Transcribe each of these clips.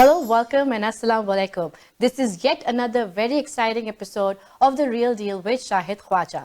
Hello, welcome and assalamu alaikum. This is yet another very exciting episode of The Real Deal with Shahid Khawaja.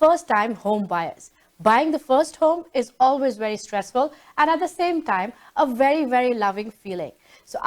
first time home buyers. Buying the first home is always very stressful and at the same time a very loving feeling. So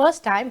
first time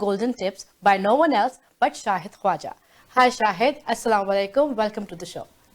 golden tips by no one else but Shahid Khawaja. Hi Shahid, assalamu alaikum. Welcome to the show.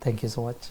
Thank you so much.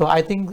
So I think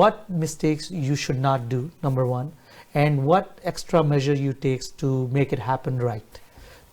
what mistakes you should not do, number one, and what extra measure you takes to make it happen right.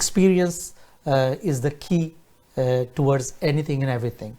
experience is the key towards anything and everything.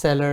seller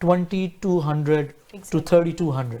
2200 to 3200.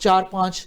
4-5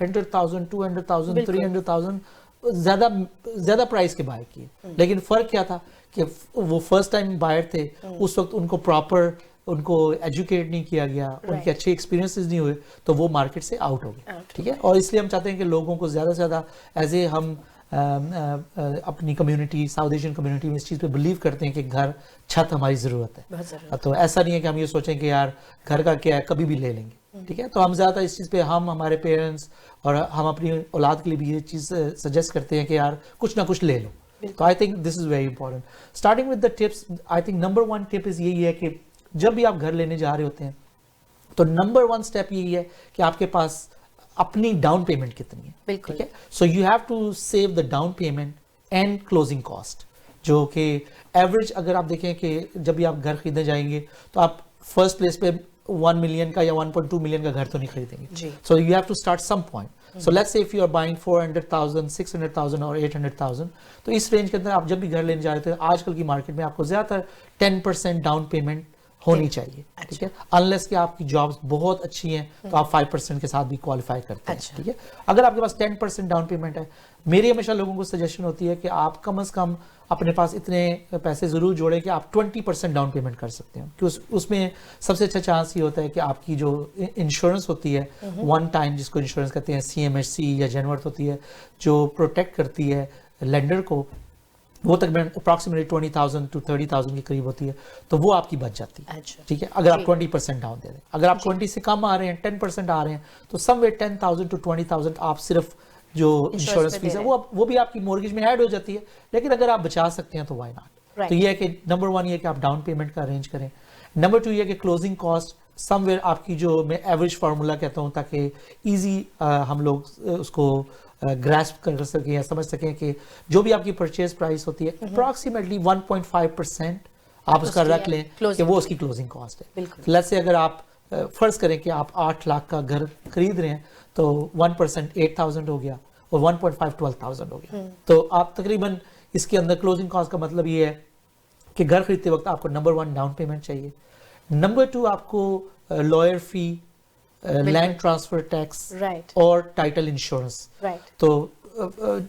100,000 200,000 300,000 زیادہ price کے by کیے، لیکن فرق کیا تھا کہ وہ first time buyer تھے، اس وقت ان کو پراپر ان کو ایجوکیٹ نہیں کیا گیا، ان کے اچھے ایکسپیرینسز نہیں ہوئے، تو وہ مارکیٹ سے آؤٹ ہو گئے. ٹھیک ہے، اور اس لیے ہم چاہتے ہیں کہ لوگوں کو زیادہ سے زیادہ ایز اے ہم اپنی کمیونٹی، ساؤتھ ایشین کمیونٹی میں اس چیز پہ بلیو کرتے ہیں کہ گھر چھت ہماری ضرورت ہے. تو ایسا نہیں ہے کہ ہم یہ سوچیں کہ یار گھر کا کیا ہے کبھی بھی لے لیں گے. ٹھیک ہے، تو ہم زیادہ اس چیز پہ ہمارے پیرنٹس اور ہم اپنی اولاد کے لیے بھی یہ چیز سجیسٹ کرتے ہیں کہ یار کچھ نہ کچھ لے لو. تو I think this is very important. Starting with the tips, I think number 1 ٹپ از یہی ہے کہ جب بھی آپ گھر لینے جا رہے ہوتے ہیں تو نمبر 1 اسٹیپ یہی ہے کہ آپ کے پاس اپنی ڈاؤن پیمنٹ کتنی ہے. ٹھیک ہے، so you have to save the down payment and closing cost, جو کہ ایوریج اگر آپ دیکھیں کہ جب بھی آپ گھر خریدنے جائیں گے تو آپ فرسٹ پلیس پہ 1 ملین کا یا 1.2 ملین کا گھر تو نہیں خریدیں گے. So you have to start some point. So let's say if you are buying 400,000, 600,000 اور 800,000، تو اس رینج کے اندر آپ جب بھی گھر لینے جا رہے تھے آج کل کی مارکیٹ میں آپ کو زیادہ تر 10% ڈاؤن پیمنٹ ہونی چاہیے. ٹھیک ہے، انلیس کہ آپ کی جابس بہت اچھی ہیں تو آپ 5% کے ساتھ بھی کوالیفائی کرتے ہیں. ٹھیک ہے، اگر آپ کے پاس 10% ڈاؤن پیمنٹ ہے، میری ہمیشہ لوگوں کو سجیشن ہوتی ہے کہ آپ کم از کم اپنے پاس اتنے پیسے ضرور جوڑیں کہ آپ 20% ڈاؤن پیمنٹ کر سکتے ہیں. کہ اس میں سب سے اچھا چانس یہ ہوتا ہے کہ آپ کی جو انشورنس ہوتی ہے ون ٹائم، جس کو انشورنس کہتے ہیں CMHC یا جینورتھ ہوتی ہے، جو پروٹیکٹ کرتی ہے لینڈر کو، وہ تقریباً اپروکسیمیٹلی 20,000 to 30,000 کے قریب ہوتی ہے، تو وہ آپ کی بچ جاتی ہے. ٹھیک ہے، اگر آپ 20% ڈاؤن دے دیں. اگر آپ 20 سے کم آ رہے ہیں، 10% آ رہے ہیں، تو سم وے 10,000 to 20,000 آپ صرف جو انشورنس فیس ہے وہ بھی آپ کی مورگیج میں ایڈ ہو جاتی ہے. لیکن اگر آپ بچا سکتے ہیں تو وائی ناٹ. تو یہ ہے کہ نمبر 1 یہ کہ آپ ڈاؤن پیمنٹ کا ارینج کریں. نمبر 2 یہ کہ کلوزنگ کاسٹ سم ویئر آپ کی، جو میں ایوریج فارمولا کہتا ہوں تاکہ ایزی ہم لوگ اس کو گراسپ کر سکیں یا سمجھ سکیں کہ جو بھی آپ کی پرچیز پرائس ہوتی ہے اپروکسیمیٹلی 1.5% آپ اس کا رکھ لیں کہ وہ اس کی کلوزنگ کاسٹ ہے. لیٹس سے اگر آپ فرض کریں کہ آپ 8 لاکھ کا گھر خرید رہے ہیں تو 1% 8,000 ہو گیا اور 1.5 12,000 ہو گیا. تو آپ تقریباً اس کے اندر کلوزنگ کاسٹ کا مطلب یہ ہے کہ گھر خریدتے وقت آپ کو نمبر 1 ڈاؤن پیمنٹ چاہیے. نمبر 2 آپ کو لائر فی، لینڈ ٹرانسفر ٹیکس اور ٹائٹل انشورنس. تو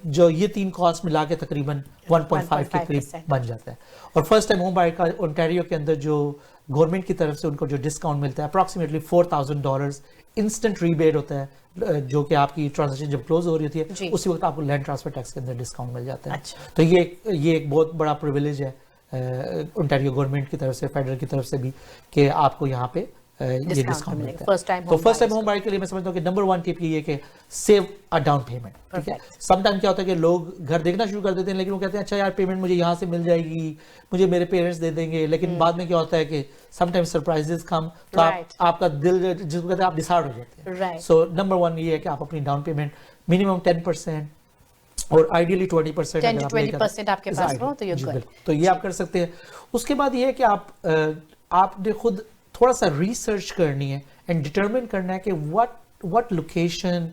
جو یہ 3 کاسٹ ملا کے تقریباً 1.5 کے قریب بن جاتا ہے. اور فرسٹ ٹائم ہوم بائر کا اونٹاریو کے اندر جو گورنمنٹ کی طرف سے ان کو جو ڈسکاؤنٹ ملتا ہے اپروکسیمیٹلی $4,000 انسٹنٹ ریبیٹ ہوتا ہے، جو کہ آپ کی ٹرانزیکشن جب کلوز ہو رہی ہوتی ہے اسی وقت آپ کو لینڈ ٹرانسفر ٹیکس کے اندر ڈسکاؤنٹ مل جاتا ہے. تو یہ ایک بہت بڑا پریویلیج ہے اونٹاریو گورنمنٹ کی طرف سے، فیڈرل کی طرف سے بھی، کہ آپ کو یہاں پہ یہ ڈسکاؤنٹ ملتا ہے. تو فرسٹ ٹائم ہوم بائر کے لیے میں سمجھتا ہوں کہ نمبر 1 ٹپ یہ ہے کہ سیو ا ڈاؤن پیمنٹ. ٹھیک ہے، سم ٹائم کیا ہوتا ہے کہ لوگ گھر دیکھنا شروع کر دیتے ہیں لیکن وہ کہتے ہیں اچھا یار پیمنٹ مجھے یہاں سے مل جائے گی، مجھے میرے پیرنٹس دے دیں گے، لیکن بعد میں کیا ہوتا ہے کہ سم ٹائم سرپرائزز کم، تو آپ کا دل جس کو کہتے ہیں آپ ڈسہارڈ ہو جاتے ہیں. سو نمبر 1 یہ ہے کہ آپ اپنی ڈاؤن پیمنٹ منیمم 10% اور آئیڈیلی 20% 10 to 20% آپ کے پاس ہو تو یہ آپ کر سکتے ہیں. اس کے بعد یہ ہے کہ آپ نے خود تھوڑا سا ریسرچ کرنی ہے اینڈ ڈٹرمن کرنا ہے کہ what location,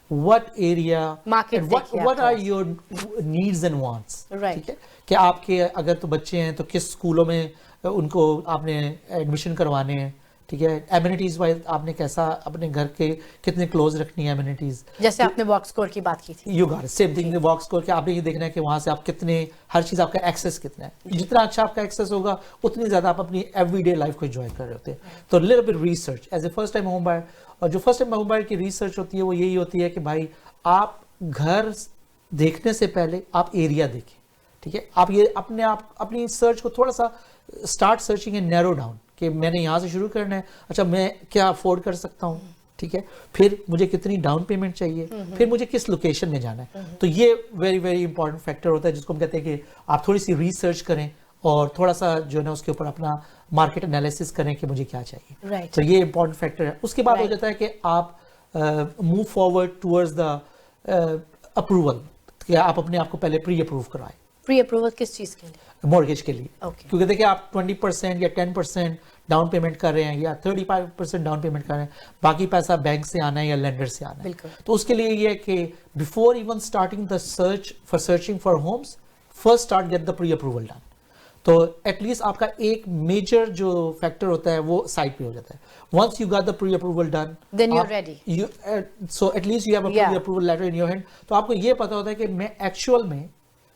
what area, what are your needs and wants. ٹھیک ہے، کہ آپ کے اگر تو بچے ہیں تو کس اسکولوں میں ان کو آپ نے ایڈمیشن کروانے ہیں. ٹھیک ہے، ایمینٹیز وائز آپ نے کیسا اپنے گھر کے کتنے کلوز رکھنی ہے ایمینٹیز. جیسے آپ نے واک اسکور کی بات کی تھی، you got same thing walk score, کہ آپ نے یہ دیکھنا ہے کہ وہاں سے آپ کتنے، ہر چیز آپ کا ایکسیس کتنا ہے. جتنا اچھا آپ کا ایکسیس ہوگا اتنی زیادہ آپ اپنی ایوری ڈے لائف کو انجوائے کر رہے ہوتے ہیں. تو little bit research as a first time home buyer. اور جو فرسٹ ٹائم ہوم بائر کی ریسرچ ہوتی ہے وہ یہی ہوتی ہے کہ بھائی آپ گھر دیکھنے سے پہلے آپ ایریا دیکھیں. ٹھیک ہے، آپ یہ اپنی سرچ کو تھوڑا سا start searching and narrow down, کہ میں نے یہاں سے شروع کرنا ہے. اچھا میں کیا افورڈ کر سکتا ہوں، ٹھیک ہے، پھر مجھے کتنی ڈاؤن پیمنٹ چاہیے، پھر مجھے کس لوکیشن میں جانا ہے. تو یہ ویری ویری امپورٹنٹ فیکٹر ہوتا ہے جس کو ہم کہتے ہیں کہ آپ تھوڑی سی ریسرچ کریں اور تھوڑا سا جو ہے نا اس کے اوپر اپنا مارکیٹ انالیسس کریں کہ مجھے کیا چاہیے. تو یہ امپورٹنٹ فیکٹر ہے. اس کے بعد ہو جاتا ہے کہ آپ move forward towards the approval, کہ آپ اپنے آپ کو پہلے پری اپروو کرائیں. پری اپروول کس چیز کے لیے؟ مورگیج کے لیے. کیونکہ دیکھیں آپ 20% یا 10% ڈاؤن پیمنٹ کر رہے ہیں یا 35% ڈاؤن پیمنٹ کر رہے ہیں، باقی پیسہ بینک سے آنا ہے یا لینڈر سے آنا ہے. تو اس کے لیے یہ ہے کہ before even starting the search for searching for homes, first start get the pre approval done. تو ایٹ لیسٹ آپ کا ایک میجر جو فیکٹر ہوتا ہے وہ سائڈ پہ ہو جاتا ہے. Once you got the pre approval done, Then you're ready. So at least you have a pre approval letter in your hand. تو آپ کو یہ پتا ہوتا ہے کہ میں ایکچوئل میں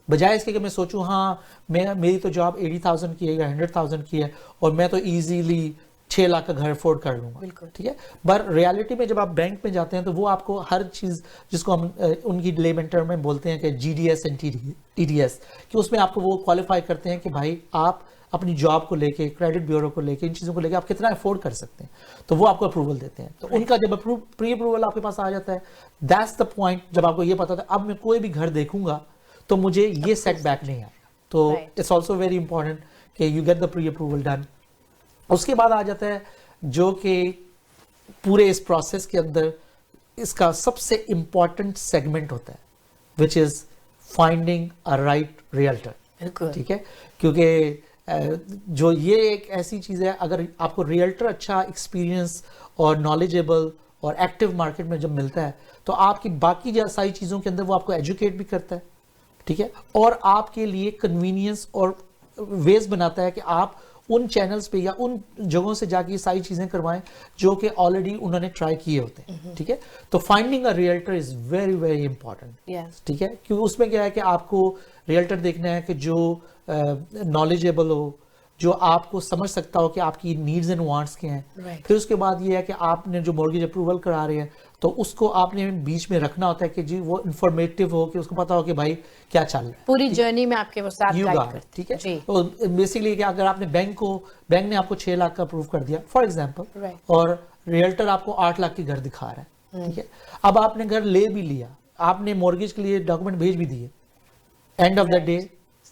بجائے اس کے کہ میں سوچوں ہاں میری تو جاب 80,000 کی ہے یا 100,000 کی ہے اور میں تو ایزیلی 6 لاکھ کا گھر افورڈ کر لوں گا, ٹھیک ہے. بٹ ریالٹی میں جب آپ بینک میں جاتے ہیں تو وہ آپ کو ہر چیز, جس کو ہم ان کی لیمن ٹرم میں بولتے ہیں کہ G D S and T D S, کہ اس میں آپ کو وہ کوالیفائی کرتے ہیں کہ بھائی آپ اپنی جاب کو لے کے, کریڈٹ بیورو کو لے کے, ان چیزوں کو لے کے آپ کتنا افورڈ کر سکتے ہیں, تو وہ آپ کو اپروول دیتے ہیں. تو ان کا جب پری اپروول آپ کے پاس آ جاتا ہے, دیٹس دا پوائنٹ جب آپ کو یہ پتا ہوتا ہے اب میں کوئی بھی گھر دیکھوں گا تو مجھے یہ سیٹ بیک نہیں آئے گا. تو اٹس آلسو ویری امپورٹنٹ کہ you get the pre approval done. اس کے بعد آ جاتا ہے جو کہ پورے اس پروسیس کے اندر اس کا سب سے امپورٹنٹ سیگمنٹ ہوتا ہے, وچ is finding a right realtor. ٹھیک ہے, کیونکہ جو یہ ایک ایسی چیز ہے, اگر آپ کو ریئلٹر اچھا ایکسپیرینس اور نالجیبل اور ایکٹیو مارکیٹ میں جب ملتا ہے تو آپ کی باقی ساری چیزوں کے اندر وہ آپ کو ایجوکیٹ بھی کرتا ہے, ٹھیک ہے, اور آپ کے لیے کنوینئنس اور ویز بناتا ہے کہ آپ ان چینلز پہ یا ان جگہوں سے جا کے یہ ساری چیزیں کروائیں جو کہ آلریڈی انہوں نے ٹرائی کیے ہوتے ہیں, ٹھیک ہے. تو finding a realtor is very very important, ٹھیک ہے, کیونکہ اس میں کیا ہے کہ آپ کو ریئلٹر دیکھنا ہے کہ جو نالجیبل ہو, جو آپ کو سمجھ سکتا ہو کہ آپ کی نیڈز اینڈ وانٹس کیا ہیں. پھر اس کے بعد یہ ہے کہ آپ نے جو مورگیج اپروول کرا رہے ہیں تو اس کو آپ نے بیچ میں رکھنا ہوتا ہے کہ جی وہ انفارمیٹیو ہو, کہ اس کو پتا ہو کہ بھائی کیا چل رہا ہے پوری جرنی میں آپ کے وہ ساتھ گائیڈ کرتے ہیں, ٹھیک ہے. تو بیسکلی کہ اگر آپ نے بینک نے آپ کو 6 لاکھ کا اپروو کر دیا فار ایگزامپل, اور ریئلٹر آپ کو 8 لاکھ کے گھر دکھا رہا ہے, ٹھیک ہے. اب آپ نے گھر لے بھی لیا, آپ نے مورگیج کے لیے ڈاکومنٹ بھیج بھی دیے, and of the day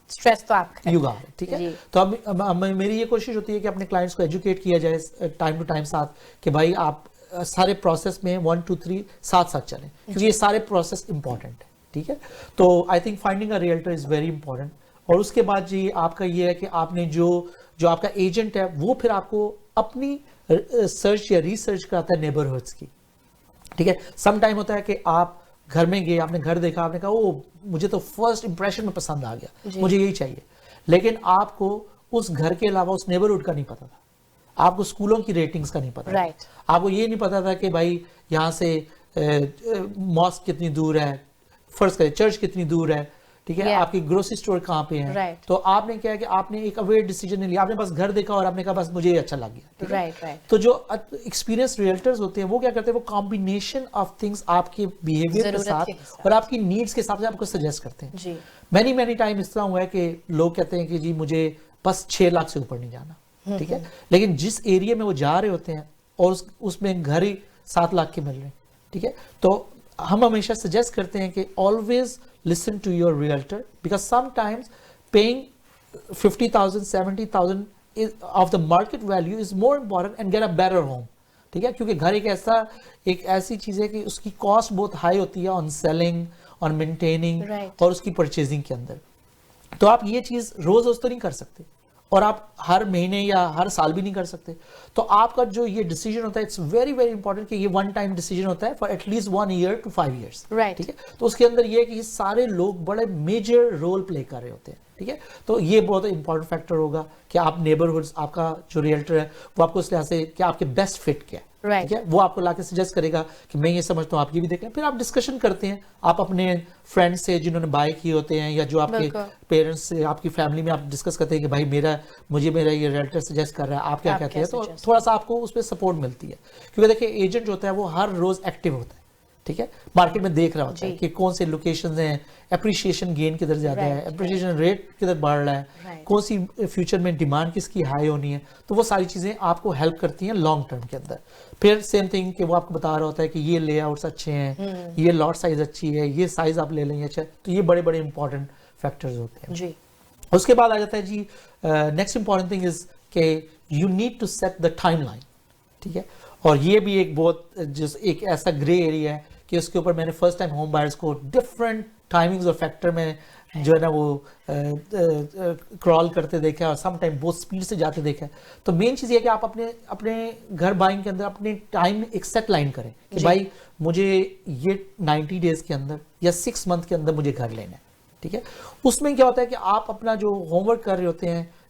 stress تو آپ کا یو گاٹ اٹ, ٹھیک ہے. تو اب میری یہ کوشش ہوتی ہے کہ اپنے کلائنٹس کو ایجوکیٹ کیا جائے ٹائم ٹو ٹائم ساتھ, کہ بھائی آپ سارے پروسیس میں 1 2 3 ساتھ چلیں, کیونکہ یہ سارے پروسیس امپورٹنٹ ہے, ٹھیک ہے. تو I think finding a realtor is very important. اور اس کے بعد جی آپ کا یہ ہے کہ آپ نے جو آپ کا ایجنٹ ہے وہ پھر آپ کو اپنی سرچ یا ریسرچ کراتا ہے نیبرہڈس کی, ٹھیک ہے. سم ٹائم ہوتا ہے کہ آپ گھر میں گئے, آپ نے گھر دیکھا, آپ نے کہا وہ مجھے تو فرسٹ امپریشن میں پسند آ گیا, مجھے یہی چاہیے, لیکن آپ کو اس گھر کے علاوہ اس نیبرہڈ کا نہیں پتا تھا, آپ کو اسکولوں کی ریٹنگز کا نہیں پتا تھا, آپ کو یہ نہیں پتا تھا کہ بھائی یہاں سے ماسک کتنی دور ہے, فرض کریں چرچ کتنی دور ہے, ٹھیک ہے, آپ کی گروسری اسٹور کہاں پہ ہیں. تو آپ نے کیا ہے کہ آپ نے ایک اویئر ڈیسیجن نہیں لیا, آپ نے بس گھر دیکھا اور آپ نے کہا بس مجھے یہ اچھا لگ گیا. تو جو ایکسپیرینس ریئلٹرز ہوتے ہیں وہ کیا کرتے ہیں, وہ کمبینیشن آف تھنگس آپ کے بیہیویئر کے ساتھ اور آپ کی نیڈس کے حساب سے آپ کو سجیسٹ کرتے ہیں. مینی ٹائم اس طرح ہوا ہے کہ لوگ کہتے ہیں کہ جی مجھے بس 6 لاکھ سے اوپر نہیں جانا, ٹھیک ہے, لیکن جس ایریا میں وہ جا رہے ہوتے ہیں اور اس میں گھر ہی 7 لاکھ کے مل رہے ہیں, ٹھیک ہے. تو ہم ہمیشہ سجیسٹ کرتے ہیں کہ always listen to your realtor, because sometimes paying 50,000 70,000 of the market value is more important and get a better home, ٹھیک ہے. کیونکہ گھر ایک ایسی چیز ہے کہ اس کی کاسٹ بہت ہائی ہوتی ہے آن سیلنگ, آن مینٹیننگ اور اس کی پرچیزنگ کے اندر. تو آپ یہ چیز روز تو نہیں کر سکتے, اور آپ ہر مہینے یا ہر سال بھی نہیں کر سکتے. تو آپ کا جو یہ ڈیسیجن ہوتا ہے اٹس ویری ویری امپورٹنٹ کہ یہ ون ٹائم ڈیسیجن ہوتا ہے for at least 1 year to 5 years, ٹھیک ہے. تو اس کے اندر یہ ہے کہ یہ سارے لوگ بڑے میجر رول پلے کر رہے ہوتے ہیں, ٹھیک ہے. تو یہ بہت امپورٹنٹ فیکٹر ہوگا کہ آپ نیبرہڈس, آپ کا جو ریئلٹر ہے وہ آپ کو اس لحاظ سے کہ آپ کے بیسٹ فٹ کیا ہے, ٹھیک ہے, وہ آپ کو لا کے سجیسٹ کرے گا کہ میں یہ سمجھتا ہوں آپ یہ بھی دیکھ لیں. پھر آپ ڈسکشن کرتے ہیں, آپ اپنے فرینڈ سے جنہوں نے بائی کیے ہوتے ہیں یا جو آپ کے پیرنٹس سے, آپ کی فیملی میں آپ ڈسکس کرتے ہیں کہ بھائی مجھے میرا یہ ریئلٹر سجیسٹ کر رہا ہے, آپ کیا کہتے ہیں. تو تھوڑا سا آپ کو اس پہ سپورٹ ملتی ہے, کیونکہ دیکھیں ایجنٹ جو ہوتا ہے وہ ہر روز ایکٹیو ہوتا ہے, ٹھیک ہے, مارکیٹ میں دیکھ رہا ہوتا ہے کہ کون سے لوکیشنز ہیں, اپریشیشن گین کدھر زیادہ ہے, اپریشیشن ریٹ کدھر بڑھ رہا ہے, کون سی فیوچر میں ڈیمانڈ کس کی ہائی ہونی ہے. تو وہ ساری چیزیں آپ کو ہیلپ کرتی ہیں لانگ ٹرم کے اندر. پھر سیم تھنگ کہ وہ آپ کو بتا رہا ہوتا ہے کہ یہ لے آؤٹس اچھے ہیں, یہ لاٹ سائز اچھی ہے, یہ سائز آپ لے لیں اچھا. تو یہ بڑے بڑے امپورٹنٹ فیکٹرز ہوتے ہیں. اس کے بعد آ جاتا ہے جی نیکسٹ امپورٹنٹ تھنگ از کہ you need to set the timeline, ٹھیک ہے. اور یہ بھی ایک بہت ایک ایسا گرے ایریا ہے کہ اس کے اوپر میں نے فرسٹ ٹائم ہوم بائرس کو ڈفرینٹ ٹائمنگز اور فیکٹر میں جو ہے نا وہ کرال کرتے دیکھا اور سم ٹائم بہت اسپیڈ سے جاتے دیکھا. تو مین چیز یہ ہے کہ آپ اپنے گھر بائنگ کے اندر اپنے ٹائم ایک سیٹ لائن کریں کہ بھائی مجھے یہ 90 days کے اندر یا 6 month کے اندر مجھے گھر لینا ہے, ٹھیک ہے. اس میں کیا ہوتا ہے کہ آپ اپنا جو ہوم ورک کر رہے ہوتے ہیں,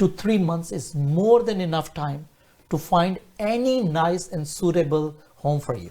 to 3 months is more than enough time to find any nice and suitable home for you,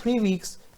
3 weeks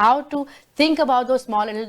how to think about those small little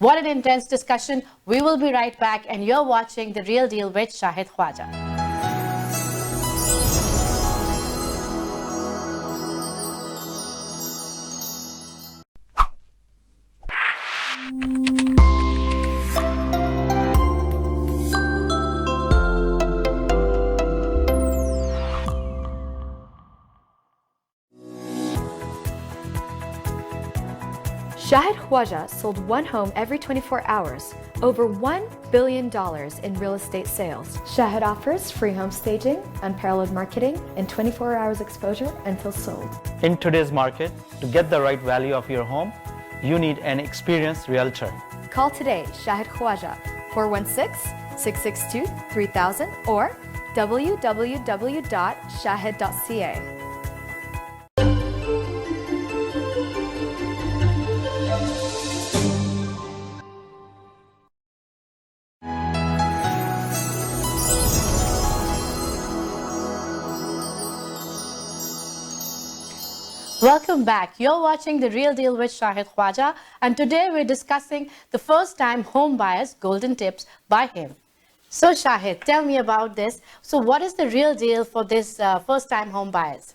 What an intense discussion. We will be right back and you're watching The Real Deal with Shahid Khawaja. Shahid Khawaja sold one home every 24 hours, over $1 billion in real estate sales. Shahid offers free home staging, unparalleled marketing, and 24 hours exposure until sold. In today's market, to get the right value of your home, you need an experienced realtor. Call today Shahid Khawaja, 416-662-3000 or www.shahid.ca. Welcome back. You're watching The Real Deal with Shahid Khawaja, and today we're discussing the first-time home buyers golden tips by him. So Shahid, tell me about this. So what is the real deal for this first-time home buyers?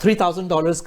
$3,000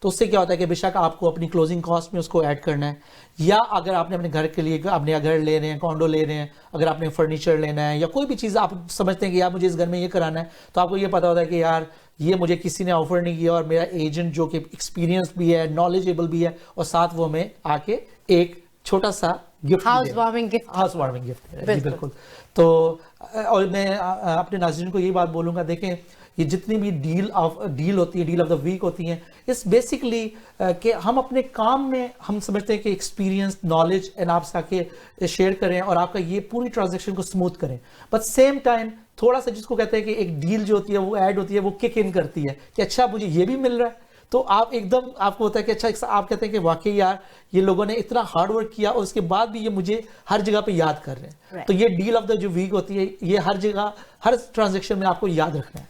تو اس سے کیا ہوتا ہے کہ بے شک آپ کو اپنی کلوزنگ کاسٹ میں اس کو ایڈ کرنا ہے, یا اگر آپ نے اپنے گھر کے لیے اپنے گھر لے رہے ہیں, کانڈو لے رہے ہیں, اگر آپ نے فرنیچر لینا ہے یا کوئی بھی چیز آپ سمجھتے ہیں کہ یار مجھے اس گھر میں یہ کرانا ہے, تو آپ کو یہ پتا ہوتا ہے کہ یار یہ مجھے کسی نے آفر نہیں کیا, اور میرا ایجنٹ جو کہ ایکسپیرینس بھی ہے, نالجیبل بھی ہے, اور ساتھ وہ ہمیں آ کے ایک چھوٹا سا گفٹ, ہاؤس وارمنگ گفٹ جی بالکل. تو اور میں اپنے ناظرین کو یہی بات بولوں گا, دیکھیں یہ جتنی بھی ڈیل ہوتی ہے, ڈیل آف دا ویک ہوتی ہیں, اس بیسکلی کہ ہم اپنے کام میں ہم سمجھتے ہیں کہ ایکسپیرینس, نالج اینڈ آپ سے آ کے شیئر کریں اور آپ کا یہ پوری ٹرانزیکشن کو اسموتھ کریں, بٹ سیم ٹائم تھوڑا سا جس کو کہتے ہیں کہ ایک ڈیل جو ہوتی ہے وہ ایڈ ہوتی ہے, وہ کک ان کرتی ہے کہ اچھا مجھے یہ بھی مل رہا ہے, تو آپ ایک دم آپ کو ہوتا ہے کہ اچھا آپ کہتے ہیں کہ واقعی یار یہ لوگوں نے اتنا ہارڈ ورک کیا اور اس کے بعد بھی یہ مجھے ہر جگہ پہ یاد کر رہے ہیں. تو یہ ڈیل آف دا جو ویک ہوتی ہے, یہ ہر جگہ ہر ٹرانزیکشن میں آپ کو یاد رکھنا ہے.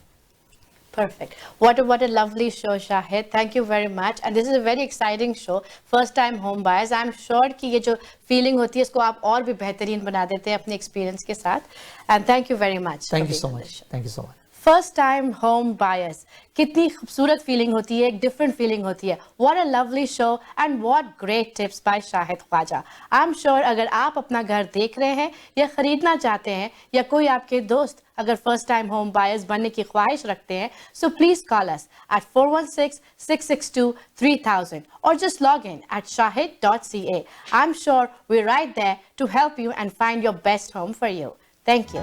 Perfect. What a lovely show, Shahid. Thank you very much. And this is a very exciting show. First time home buyers. I'm sure کہ یہ جو feeling ہوتی ہے اس کو آپ اور بھی بہترین بنا دیتے ہیں اپنے ایکسپیرینس کے ساتھ. And thank you very much. Thank you so much. Thank you so much. First time home buyers, کتنی خوبصورت فیلنگ ہوتی ہے, ایک ڈفرنٹ فیلنگ ہوتی ہے. What a lovely show and what great tips by Shahid Khawaja. I am sure اگر آپ اپنا گھر دیکھ رہے ہیں یا خریدنا چاہتے ہیں, یا کوئی آپ کے دوست اگر فرسٹ ٹائم ہوم بائرس بننے کی خواہش رکھتے ہیں, so please call us at 416-662-3000 اور just log in at shahid.ca. I am sure we right there to help you and find your best home for you. Thank you.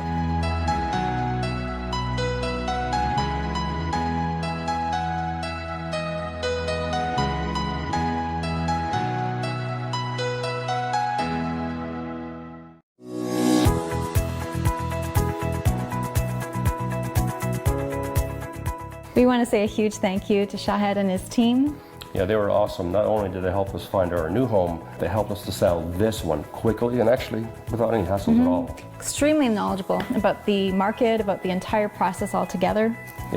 We want to say a huge thank you to Shahid and his team. Yeah, they were awesome. Not only did they help us find our new home, they helped us to sell this one quickly and actually without any hassles at all. Extremely knowledgeable about the market, about the entire process altogether.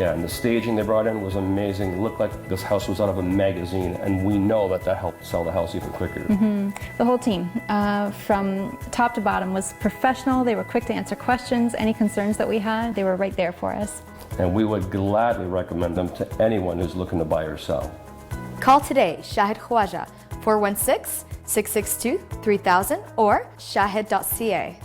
Yeah, and the staging they brought in was amazing. It looked like this house was out of a magazine, and we know that helped sell the house even quicker. The whole team, from top to bottom, was professional. They were quick to answer questions, any concerns that we had. They were right there for us. And we would gladly recommend them to anyone who's looking to buy or sell. Call today, Shahid Khawaja, 416-662-3000 or shahid.ca.